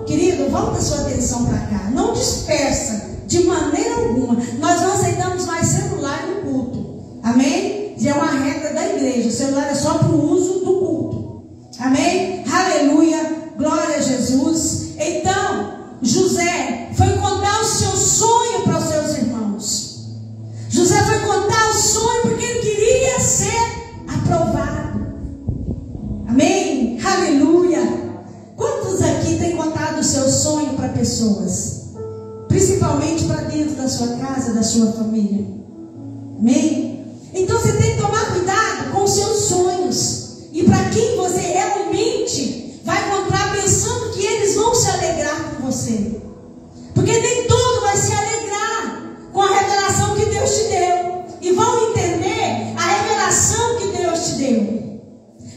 querido, volta a sua atenção para cá. Não dispersa de maneira alguma. Nós não aceitamos mais celular no culto. Amém? Já é uma regra da igreja. O celular é só para o uso do culto. Amém? Aleluia. Glória a Jesus. Então, José foi contar o seu sonho para os seus irmãos. José foi contar o sonho porque ele queria ser aprovado. Amém? Aleluia. Quantos aqui têm contado o seu sonho para pessoas? Principalmente para dentro da sua casa, da sua família. Amém? Então você tem que tomar cuidado com os seus sonhos. E para quem você realmente vai contar pensando que eles vão se alegrar com você. Porque nem todo vai se alegrar com a revelação que Deus te deu. E vão entender a revelação que Deus te deu.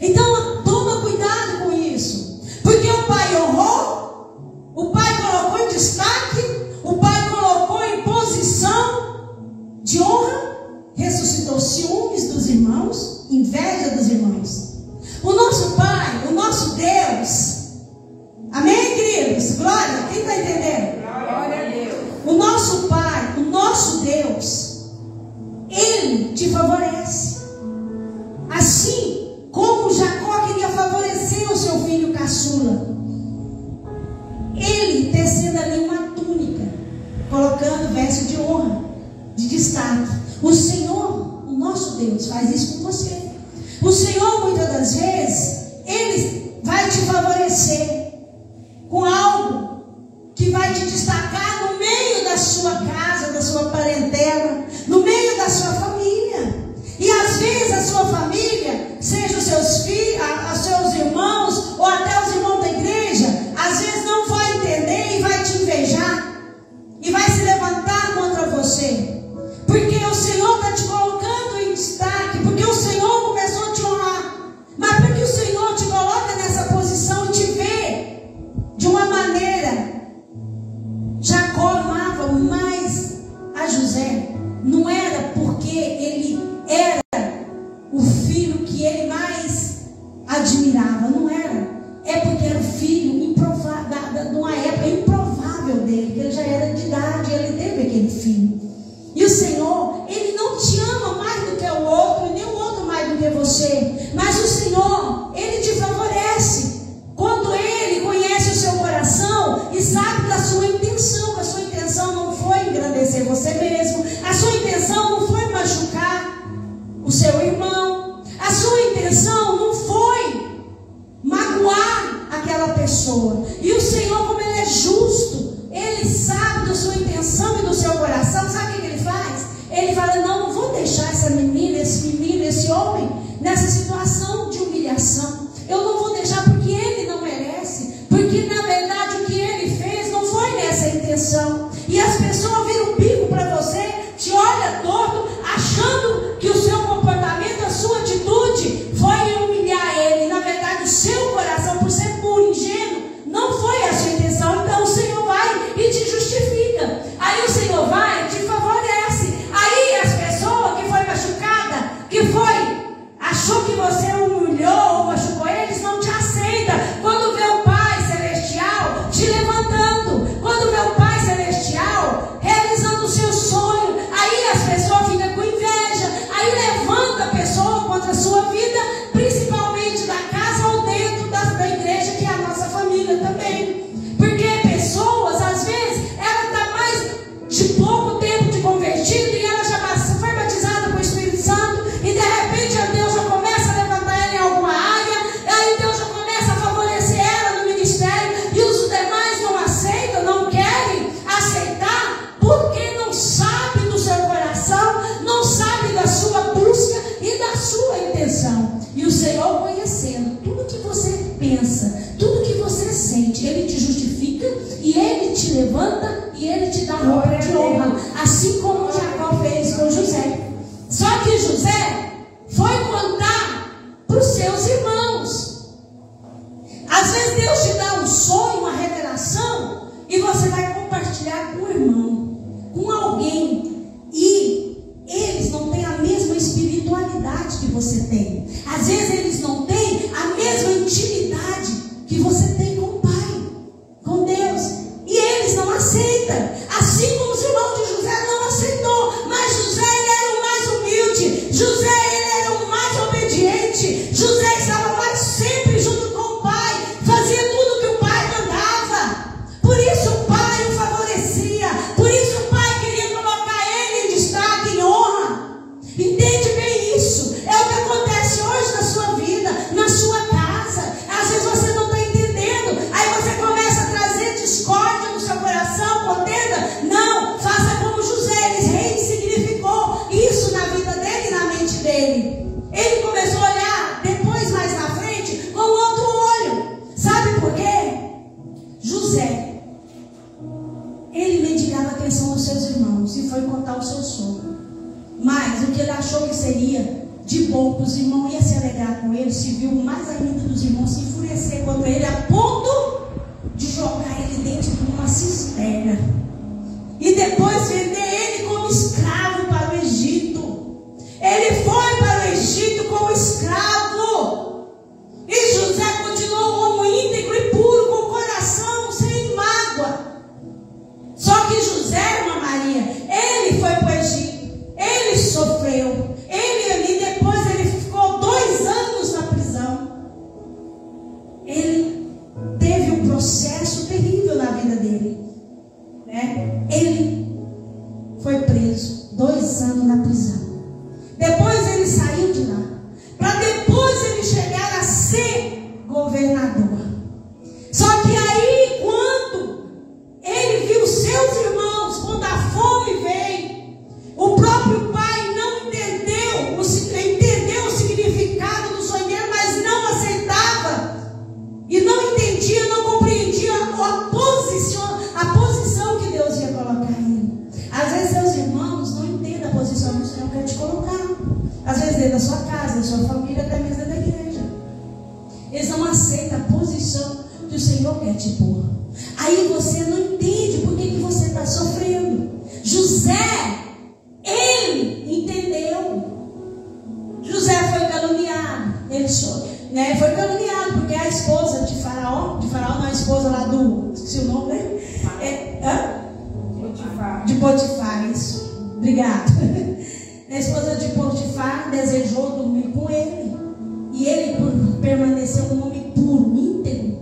Então, toma cuidado com isso. Porque o pai honrou, o pai colocou em destaque, o pai colocou em posição de honra, ressuscitou ciúmes dos irmãos, inveja dos irmãos. O nosso Pai, o nosso Deus, amém, queridos? Glória, quem está entendendo? Glória a Deus. O nosso Pai, o nosso Deus, Ele te favorece. Assim como Jacó queria favorecer o seu filho caçula, ele tecendo ali uma túnica, colocando veste de honra, de destaque. O Senhor, o nosso Deus, faz isso com você. O Senhor, muitas das vezes, Ele vai te favorecer com algo que vai te destacar no meio da sua casa, da sua parentela, no meio da sua família. E às vezes a sua família, seja os seus filhos, os seus irmãos, ou até os irmãos da igreja, às vezes não vai entender e vai te invejar, e vai se levantar contra você. Porque o Senhor está te colocando em destaque, porque o Senhor começou a te honrar. Mas porque o Senhor te coloca nessa posição e te vê de uma maneira. Jacó amava mais a José. Não era porque ele era o filho que ele mais admirava. Não era. É porque era o filho improvável, de uma época improvável dele, que ele já era de idade e ele teve aquele filho. E o Senhor, Ele não te ama mais do que o outro, e nem o outro mais do que você. Mas o Senhor, Ele te favorece. Quando Ele conhece o seu coração e sabe da sua intenção, que a sua intenção não foi engrandecer você mesmo, a sua intenção não foi machucar o seu irmão, a sua intenção não foi magoar aquela pessoa. E o Senhor, como Ele é justo, Ele sabe da sua intenção e do seu coração. Sabe o que Ele faz? Ele fala, não vou deixar essa menina, esse menino, esse homem nessa situação de humilhação. Eu não vou deixar porque ele não merece. Porque na verdade o que ele fez não foi nessa intenção. E as pessoas viram um bico para você, te olha torto, achando que o seu comportamento, a sua atitude foi humilhar ele. Na verdade o seu coração, por ser puro, ingênuo, não foi a sua intenção. Então o Senhor vai e te justifica. Aí o Senhor vai e te favorece. Aí as pessoas que foi machucada, que foi, achou que você humilhou ou machucou eles, não te aceita. Quando vê o Pai Celestial te levantando, quando vê o Pai Celestial realizando o seu sonho, aí as pessoas ficam com inveja, aí levanta a pessoa contra a sua vida, principalmente da casa ou dentro da igreja, que é a nossa família também. Porque pessoas, às vezes, ela está mais de pouco tempo de convertido e ela já foi batizada com o Espírito Santo e de repente Deus já começa a levantar ela em alguma área, aí Deus já começa a favorecer ela no ministério e os demais não aceitam, não querem aceitar porque não sabem do seu coração, não sabem da sua busca e da sua intenção. E o Senhor, conhecendo tudo que você pensa, tudo que você sente, Ele te justifica e Ele te levanta e Ele te dá roupa de honra, assim como Jacó fez com José. Só que José foi contar para os seus irmãos. Às vezes Deus te dá um sonho, uma revelação, e você vai compartilhar com o irmão, com alguém, e eles não têm a mesma espiritualidade que você tem. Às vezes eles não têm a mesma intimidade que você tem com o Pai, com Deus. aceita. Assim como os irmãos de José não aceitou. Mas José, ele era o mais humilde. José, ele era o mais obediente. José estava mais sempre junto com o pai. Fazia tudo que o pai mandava. Por isso o pai o favorecia. Por isso o pai queria colocar ele em destaque, em honra. Entende bem isso? É o que acontece hoje na sua vida, na sua casa. Às vezes você não está entendendo. Aí você começa a trazer discórdia no seu coração, contenda. Não, faça como José. Ele ressignificou isso na vida dele e na mente dele. Ele começou a olhar depois, mais na frente, com outro olho. Sabe por quê? José, ele mendigava a atenção dos seus irmãos e foi contar ao seu sogro. Mas o que ele achou que seria de bom, que os irmãos iam se alegrar com ele, se viu mais ainda dos irmãos se enfurecer contra ele, a ponto de jogar ele dentro de uma cisterna e depois vender ele como escravo para o Egito. Ele foi para o Egito como escravo, e José continuou um homem íntegro e puro, com o coração sem mágoa. Só que José, irmã Maria, ele foi para o Egito. Ele sofreu. Ele ali, depois ele ficou 2 anos na prisão. Ele teve um processo terrível na vida dele, né? Ele foi preso 2 anos na prisão. Depois ele saiu de lá, para depois ele chegar a ser governador. Só que aí, quando ele viu seus irmãos, quando a fome veio, o próprio pai não entendeu o significado do sonho dele, mas não aceitava. E não entendia, não compreendia a posição que Deus ia colocar ele. Às vezes seus irmãos não entendem a posição que o Senhor quer te colocar. Às vezes dentro da sua casa, da sua família, até mesmo da igreja. Eles não aceitam a posição que o Senhor quer te pôr. Aí você não entende por que você está sofrendo. José, ele entendeu. José foi caluniado. Ele foi caluniado porque a esposa de Faraó não, a esposa lá do, esqueci o nome, né? De Potifar, isso. Obrigado. A esposa de Potifar desejou dormir com ele. E ele, por permanecer um homem puro, íntegro,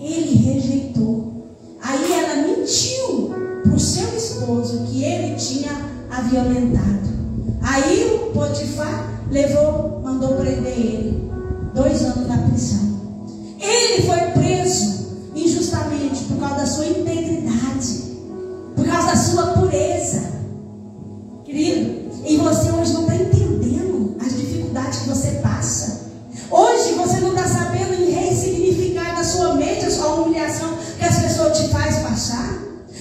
ele rejeitou. Aí ela mentiu para o seu esposo que ele tinha a violentado. Aí o Potifar mandou prender ele. 2 anos na prisão. Ele foi preso injustamente por causa da sua integridade, por causa da sua pureza. Querido, e você hoje não está entendendo as dificuldades que você passa. Hoje você não está sabendo ressignificar na sua mente a sua humilhação que as pessoas te fazem passar.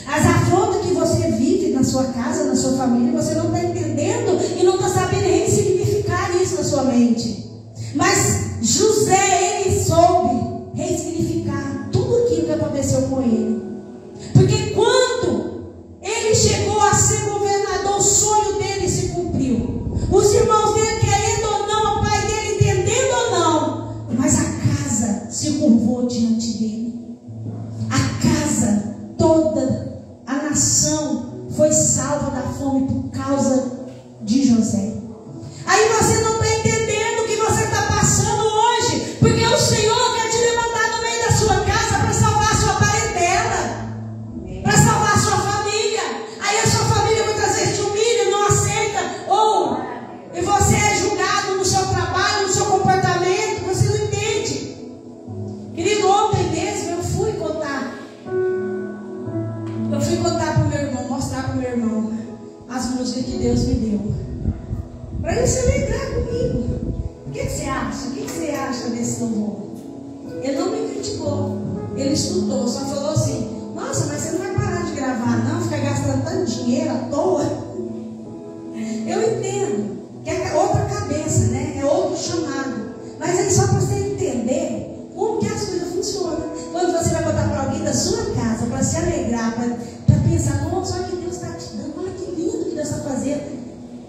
As afrontas que você vive na sua casa, na sua família, você não está entendendo e não está sabendo ressignificar isso na sua mente. Mas José, ele soube ressignificar tudo aquilo que aconteceu com ele. Porque quando ele chegou a ser governador, o sonho dele se cumpriu. Os irmãos dele, querendo ou não, o pai dele entendendo ou não, mas a casa se curvou diante dele. A casa toda, a nação foi salva da fome por causa de José. Aí você não está entendendo o que você está passando hoje, porque o Senhor quer te levantar no meio da sua casa para salvar a sua parentela, para salvar a sua família. Aí a sua família muitas vezes te humilha, não aceita, e você é julgado no seu trabalho, no seu comportamento, você não entende. Querido, ontem mesmo eu fui contar para o meu irmão, mostrar para o meu irmão as músicas que Deus me deu, para ele se alegrar comigo. O que você acha? O que você acha desse louvor? Ele não me criticou, ele estudou, só falou assim: nossa, mas você não vai parar de gravar não, ficar gastando tanto dinheiro à toa. Eu entendo que é outra cabeça, né? É outro chamado, mas é só para você entender como que as coisas funcionam. Quando você vai botar para alguém da sua casa para se alegrar, para pensar: nossa, olha que Deus está te dando, olha que lindo que Deus está fazendo.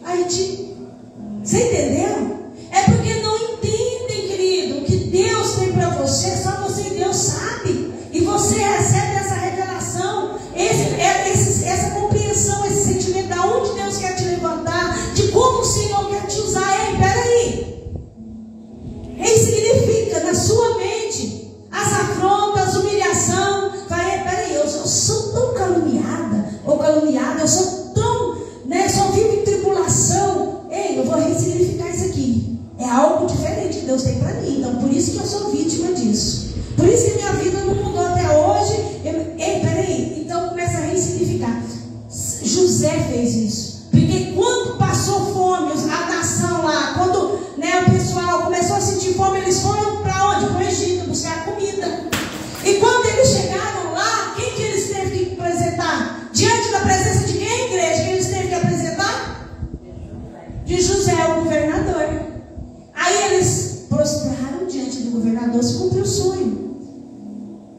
Aí você entendeu? É porque não entendem, querido, o que Deus tem para você, só você e Deus sabe. E você recebe essa revelação. mim. Então, por isso que eu sou vítima disso. Por isso que minha vida não mudou até hoje. Ei, peraí. Então começa a ressignificar. José fez isso. Porque quando passou fome, a nação lá, quando o pessoal começou a sentir fome, eles foram para onde? Para o Egito, buscar comida. E quando eles chegaram lá, quem que eles teve que apresentar? Diante da presença de quem, igreja? Quem eles teve que apresentar? De José, o governador. Aí eles prostraram diante do governador, se cumpriu o sonho.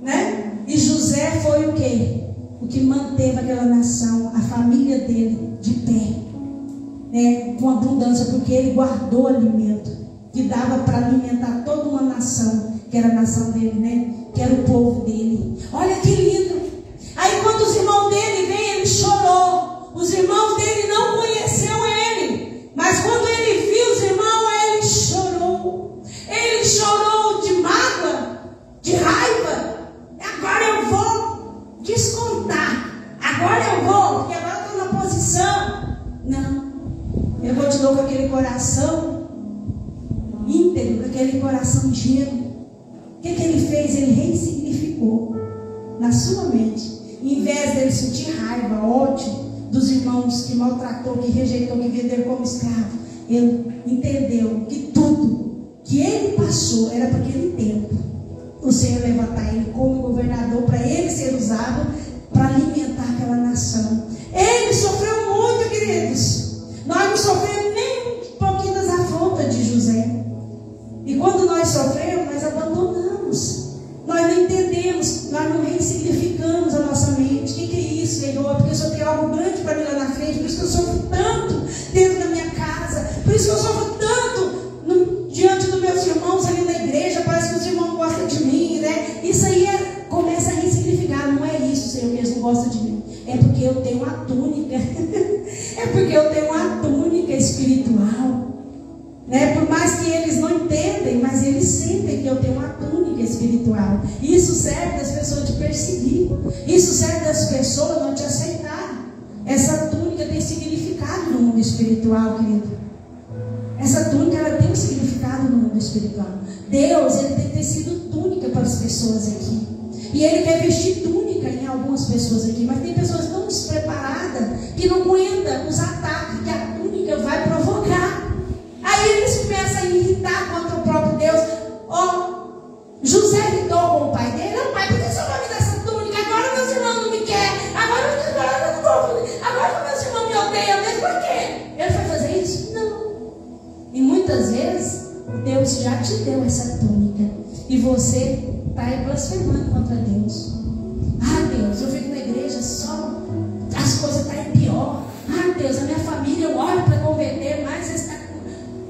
Né? E José foi o quê? O que manteve aquela nação, a família dele, de pé, né? Com abundância, porque ele guardou alimento que dava para alimentar toda uma nação, que era a nação dele, né? Que era o povo dele. Olha que lindo. Aí quando os irmãos dele veio, ele chorou. Os irmãos dele não conheciam ele, mas quando ele viu os irmãos, ele chorou. Ele chorou de mágoa, de raiva. Agora eu vou descontar. Agora eu vou, porque agora eu estou na posição. Não. Eu vou de novo com aquele coração íntegro, aquele coração gelo. O que ele fez? Ele ressignificou na sua mente. Em vez dele sentir raiva, ódio dos irmãos que maltratou, que rejeitou, que vendeu como escravo, ele entendeu que tudo que ele passou era para aquele tempo. O Senhor levantar ele como governador, para ele ser usado para alimentar aquela nação. Ele sofreu muito, queridos. Nós não sofremos nem um pouquinho das afrontas de José. E quando nós sofremos, nós abandonamos. Nós não entendemos, nós não ressignificamos a nossa mente. O que é isso, Senhor? Porque o Senhor tem algo grande para mim lá na frente. Por isso que eu sofro tanto dentro da minha casa. Por isso que eu sofro tanto diante dos meus irmãos ali na igreja. Parece que os irmãos gostam de mim, né? Isso aí começa a ressignificar. Não é isso, Senhor, que eles não gostam de mim. É porque eu tenho uma túnica. É porque eu tenho uma túnica espiritual. Né? Por mais que eles não entendem, mas eles sentem que eu tenho uma túnica espiritual. Isso serve das pessoas te perseguir. Isso serve das pessoas não te aceitar. Essa túnica tem significado no mundo espiritual, querido. Essa túnica, ela tem um significado no mundo espiritual. Deus, ele tem tecido túnica para as pessoas aqui. E ele quer vestir túnica em algumas pessoas aqui. Mas tem pessoas tão despreparadas que não aguentam os ataques que a túnica vai provocar. Aí eles começam a irritar contra o próprio Deus. José irritou com o pai dele. Não, pai, por que o senhor vai me dar essa túnica? Agora meus irmãos não me querem. Agora meus irmãos me odeiam. Mas por quê? Ele foi fazer isso? Não. E muitas vezes Deus já te deu essa túnica e você está aí blasfemando contra Deus. Deus, eu fico na igreja só, as coisas estão pior. Deus, a minha família, eu oro para converter, mas está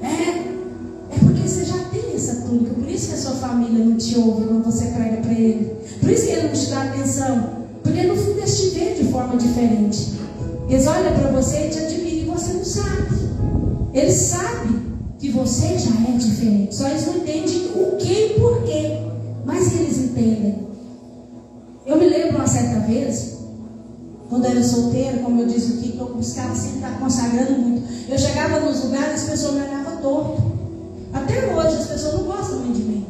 é porque você já tem essa túnica. Por isso que a sua família não te ouve quando você prega para ele. Por isso que ele não te dá atenção. Porque no fundo eles te veem de forma diferente. Eles olham para você e te admiram e você não sabe. Eles sabem que você já é diferente. Só eles não entendem o que e por quê. Mas eles entendem. Eu me lembro uma certa vez, quando eu era solteira, como eu disse aqui, que eu buscava sempre estar consagrando muito. Eu chegava nos lugares e as pessoas me olhavam torto. Até hoje as pessoas não gostam muito de mim.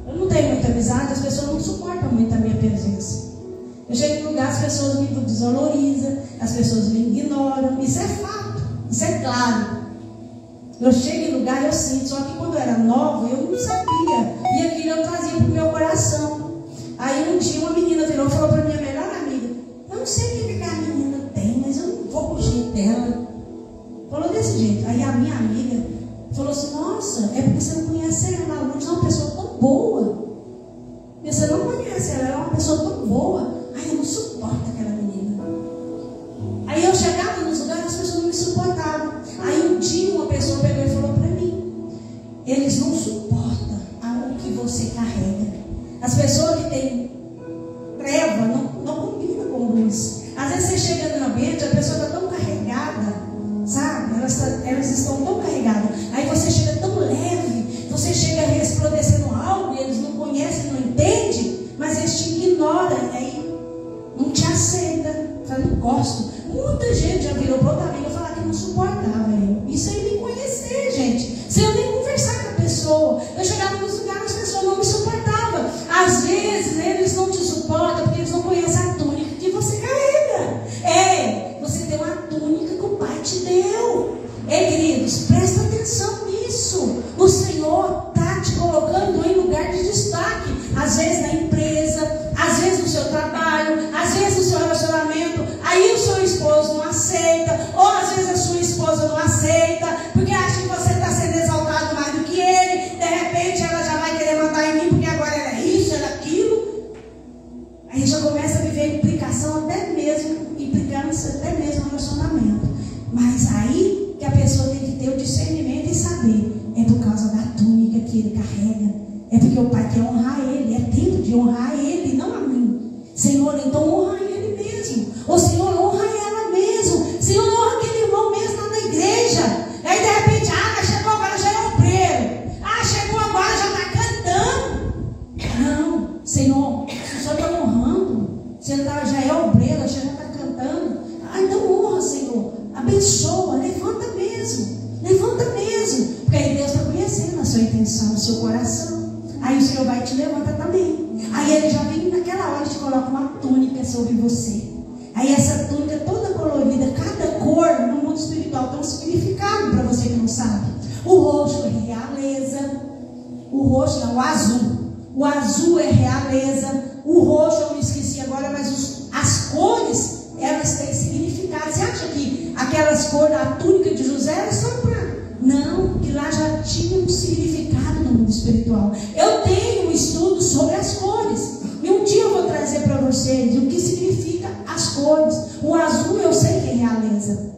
Eu não tenho muita amizade, as pessoas não suportam muito a minha presença. Eu chego em lugar, as pessoas me desvalorizam, as pessoas me ignoram. Isso é fato, isso é claro. Eu chego em lugar e eu sinto, só que quando eu era nova, eu não sabia. E aquilo eu trazia para o meu coração. Aí um dia uma menina virou e falou para minha melhor amiga: eu não sei o que a menina tem, mas eu não vou com o jeito dela. Falou desse jeito. Aí a minha amiga falou assim: nossa, é porque você não conhece ela. Ela é uma pessoa tão boa. E você não conhece ela, ela é uma pessoa tão boa. Ai, eu não suporto aquela menina. Aí eu chegava nos lugares, as pessoas não me suportavam. Aí um dia uma pessoa pegou e falou para mim: eles não suportam o que você carrega. As pessoas que têm treva não combinam com luz. Às vezes você chega no ambiente, a pessoa está tão carregada, sabe? Elas estão tão carregadas. Aí você chega tão leve, você chega resplandecendo algo e eles não conhecem, não entendem, mas eles te ignoram, e aí não te aceita. Fala: não gosto. Muita gente já virou para outra amiga e falar que não suportava eu. Isso aí nem conhecer, gente. Sem eu nem conversar com a pessoa. Eu chegava no já começa a viver implicação até mesmo, implicância até mesmo no relacionamento. Mas aí que a pessoa tem que ter o discernimento e saber, é por causa da túnica que ele carrega, é porque o pai quer honrar ele, é tempo de honrar ele, não a mim. Senhor, então honra ele mesmo. Ô Senhor, honra ela mesmo. Senhor, honra aquele irmão mesmo lá na igreja. Aí de repente, chegou agora, já é obreiro. Chegou agora, já está cantando. Não, Senhor, se o Senhor está honrando, se ele já é obreiro, já está cantando. Então honra, Senhor. Abençoa, levanta mesmo. Levanta mesmo. Porque aí Deus está conhecendo a sua intenção, o seu coração. Aí o Senhor vai te levantar também. Aí ele já vem naquela hora e te coloca uma túnica sobre você. Aí essa túnica toda colorida, cada cor no mundo espiritual tem um significado para você que não sabe. O roxo é realeza. O roxo é o azul. O azul é realeza. O roxo eu me esqueci agora, mas as cores, elas têm significado. Você acha que aquelas cores da túnica de José era só para... Não, que lá já tinha um significado no mundo espiritual. Eu tenho um estudo sobre as cores. E um dia eu vou trazer para vocês o que significa as cores. O azul eu sei que é realeza.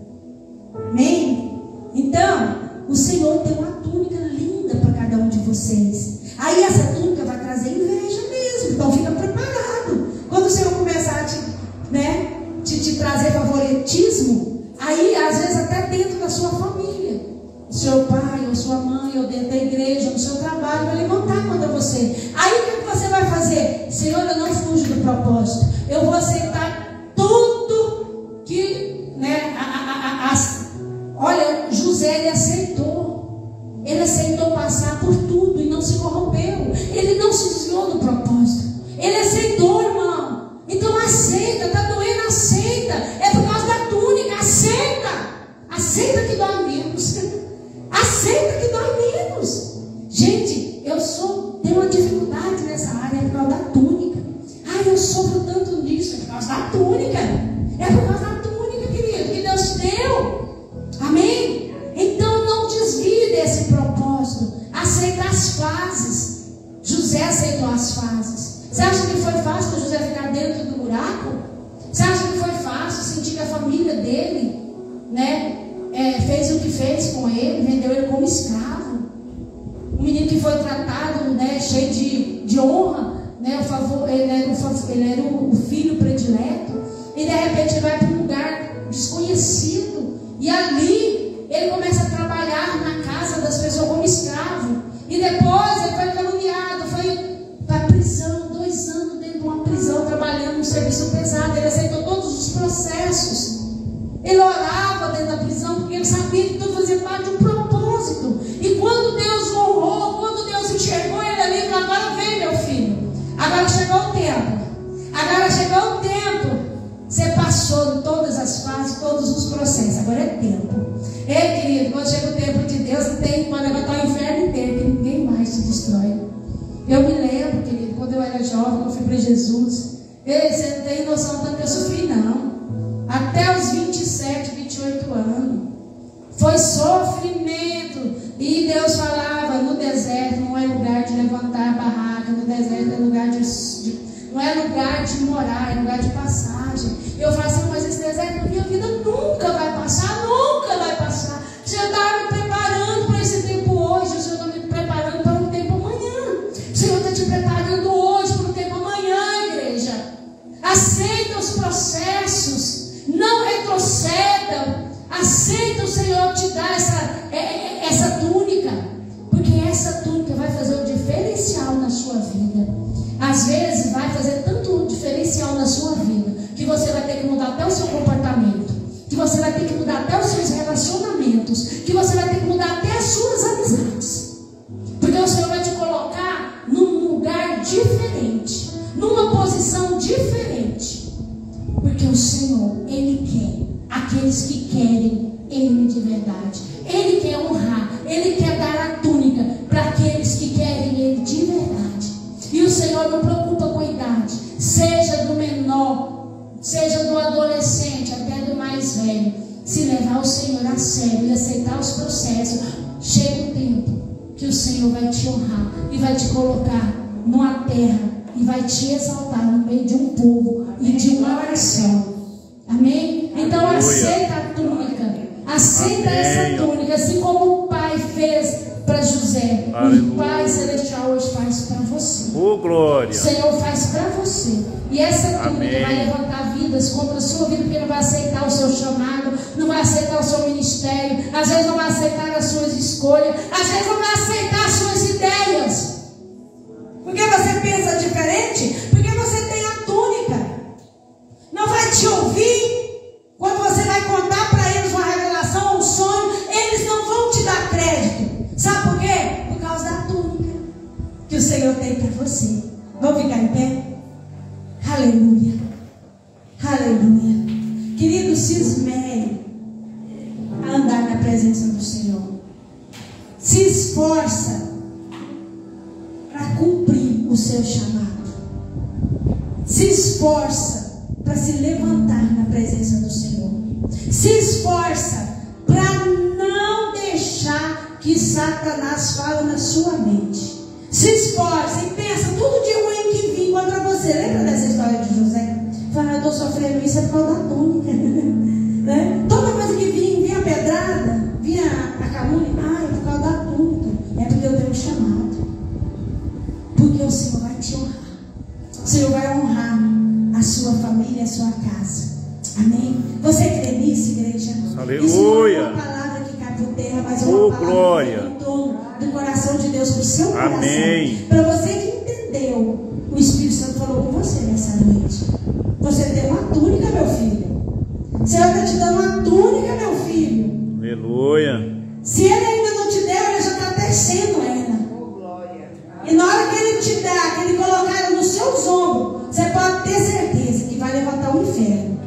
Amém? Então, o Senhor tem uma túnica linda para cada um de vocês. Aí essa túnica vai trazer inveja mesmo. Então fica preparado. Quando o Senhor começar a te trazer favoritismo, aí às vezes até dentro da sua família, seu pai, ou sua mãe, ou dentro da igreja, no seu trabalho, vai levantar contra você. Aí o que você vai fazer? Senhor, eu não fujo do propósito. Eu vou aceitar tudo que, olha, José, ele aceitou. Ele aceitou passar por tudo e não se corrompeu. Ele não se desviou do propósito. Ele aceitou, irmão. Então aceita, está doendo, aceita. É por causa da túnica, aceita. Aceita que dói menos. Aceita que dói menos. Gente, tenho uma dificuldade nessa área, é por causa da túnica. Eu sofro tanto nisso, é por causa da túnica. É por causa da túnica, querido, que Deus te deu. Amém? Então não desvie desse propósito. Aceita as fases. José aceitou as fases. Você acha que foi fácil para José ficar dentro do buraco? Você acha que foi fácil sentir que a família dele, fez o que fez com ele, vendeu ele como escravo? Um menino que foi tratado, cheio de honra, ele era o filho predileto, e de repente ele vai para um lugar desconhecido, e ali ele começa a trabalhar na casa das pessoas como escravo, e depois ele foi caluniado, foi para a prisão, 2 anos dentro de uma prisão, trabalhando num serviço pesado. Ele aceitou todos os processos. Ele orava dentro da prisão, porque ele sabia que tudo fazia parte de um propósito. E quando Deus o honrou, quando Deus enxergou ele ali, falou: agora vem, meu filho, agora chegou o tempo, agora chegou o tempo. Você passou em todas as fases, todos os processos, agora é tempo. Ei, querido, quando chega o tempo de Deus, tem que levantar o inferno inteiro, que ninguém mais te destrói. Eu me lembro, querido, quando eu era jovem, eu fui para Jesus. Ei, você não tem noção do tanto que eu sofri, não. Até os 27, 28 anos. Foi sofrimento. E Deus falava: no deserto não é lugar de levantar barraca, no deserto é lugar não é lugar de morar, é lugar de passagem. Eu falo assim: mas esse deserto na minha vida nunca vai passar, nunca vai passar. O Senhor está me preparando para esse tempo hoje, o Senhor está me preparando para um tempo amanhã. O Senhor está te preparando hoje para um tempo amanhã, igreja. Aceita os processos, não retroceda. Aceita o Senhor te dar essa túnica, porque essa túnica vai fazer um diferencial na sua vida. Às vezes vai fazer tanto um diferencial na sua vida, que você vai ter que mudar até o seu comportamento, que você vai ter que mudar até os seus relacionamentos, que você vai ter que mudar até as suas amizades, porque o Senhor vai te colocar num lugar diferente, numa posição diferente, porque o Senhor, Ele quer aqueles que querem Ele de verdade. Ele quer honrar, Ele quer dar a túnica para aqueles que querem Ele de verdade. E o Senhor não preocupa com a idade, seja do menor, seja do adolescente, até do mais velho. Se levar o Senhor a sério e aceitar os processos, chega o tempo que o Senhor vai te honrar e vai te colocar numa terra e vai te exaltar no meio de um povo e de uma nação. Amém? Então aceita a túnica. Aceita essa túnica, assim como o Pai fez para José. O Pai Celestial hoje faz para você. Glória. O Senhor faz para você. E essa túnica vai levantar vidas contra a sua vida, porque não vai aceitar o seu chamado, não vai aceitar o seu ministério, às vezes não vai aceitar as suas escolhas, às vezes não vai aceitar as suas ideias. Porque você pensa diferente? Porque você tem a túnica. Não vai te ouvir. Quando você vai contar para eles uma revelação ou um sonho, eles não vão te dar crédito. Sabe por quê? Por causa da túnica que o Senhor tem para você. Vamos ficar em pé? Aleluia. Aleluia. Querido, se esmere a andar na presença do Senhor. Se esforça para cumprir o seu chamado. Se esforça para se levantar na presença do Senhor. Se esforça para não deixar que Satanás fale na sua mente. Se esforça e pensa tudo de ruim que vir contra você. Lembra dessa história de José? Fala, eu estou sofrendo isso é por causa da túnica. Né? Toda coisa que vinha a pedrada, vinha a calúnia, é por causa da túnica. É porque eu tenho um chamado. Porque o Senhor vai te honrar. O Senhor vai honrar a sua família, a sua casa. Amém? Você crê nisso, igreja? Aleluia. Isso não é uma palavra que cai por terra, mas é uma palavra glória. que torno do coração de Deus para o seu coração. Amém. Para você que entendeu, o Espírito Santo falou com você nessa noite. Você tem uma túnica, meu filho. O Senhor está te dando uma túnica, meu filho. Aleluia. Se Ele ainda não te deu, Ele já está tecendo ela. E na hora que Ele te dá, que Ele colocar ela nos seus ombros, você pode ter certeza que vai levantar o inferno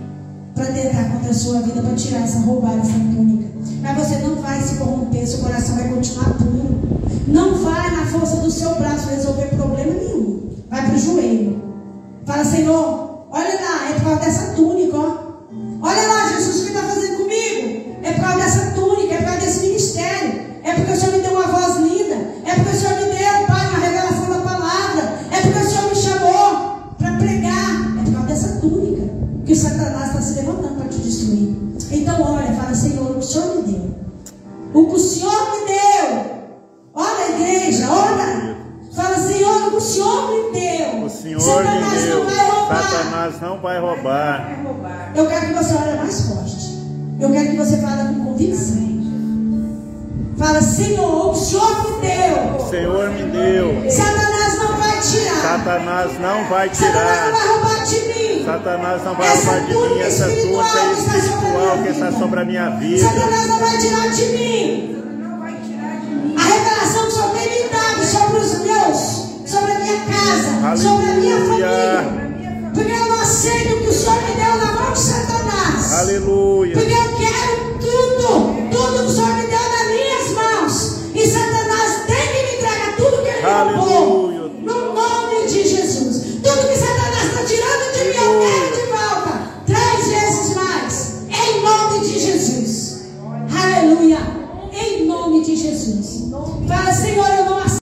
para tentar contra a sua vida, para tirar roubar essa túnica. Mas você não vai se corromper, seu coração vai continuar puro. Não vai na força do seu braço resolver problema nenhum. Vai para o joelho. Fala, Senhor, olha lá, é por causa dessa túnica, ó. Olha lá, Jesus, o que está fazendo comigo? É por causa dessa túnica, é por causa desse ministério. É porque o Senhor me deu uma voz linda. É porque o Senhor me deu, Pai, uma revelação da palavra. É porque o Senhor me chamou para pregar. É por causa dessa túnica que o Satanás está se levantando para te destruir. Então olha, fala, Senhor, o que o Senhor me deu. O que o Senhor me deu. Olha, igreja, olha. Fala, Senhor, o que o Senhor me deu. O Senhor Satanás me deu. não vai roubar. Satanás não vai roubar. Eu quero que você olhe mais forte. Eu quero que você fale com convicção. Fala, Senhor, o Senhor me deu. O Senhor me deu. Satanás não vai tirar. Satanás não vai tirar. Satanás não vai roubar de mim. Satanás não vai roubar de mim essa túnica espiritual que está sobre a minha vida. Satanás não vai tirar de mim